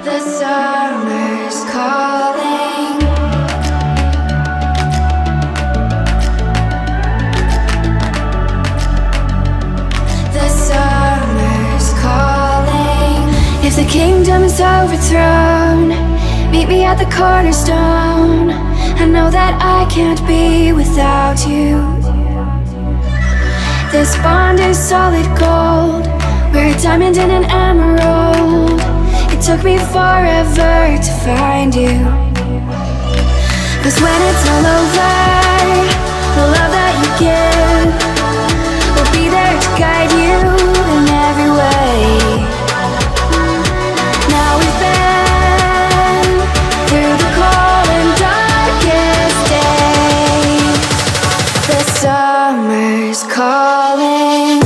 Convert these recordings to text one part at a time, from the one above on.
The summer's calling. The summer's calling. If the kingdom is overthrown, meet me at the cornerstone. I know that I can't be without you. This bond is solid gold. We're a diamond and an emerald. It took me forever to find you. 'Cause when it's all over, the love that you give will be there to guide you in every way. Now we've been through the cold and darkest days. The summer's calling.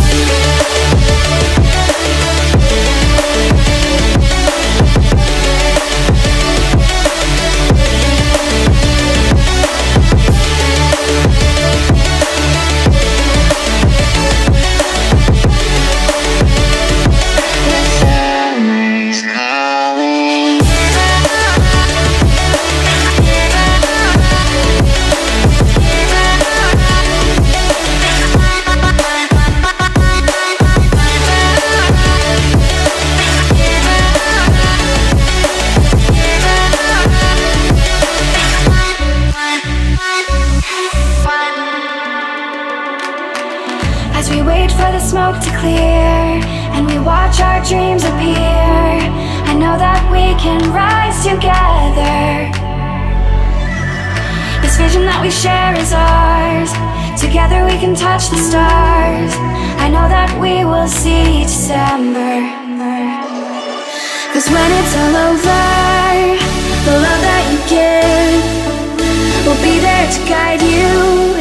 As we wait for the smoke to clear and we watch our dreams appear, I know that we can rise together. This vision that we share is ours. Together we can touch the stars. I know that we will see December. 'Cause when it's all over, the love that you give will be there to guide you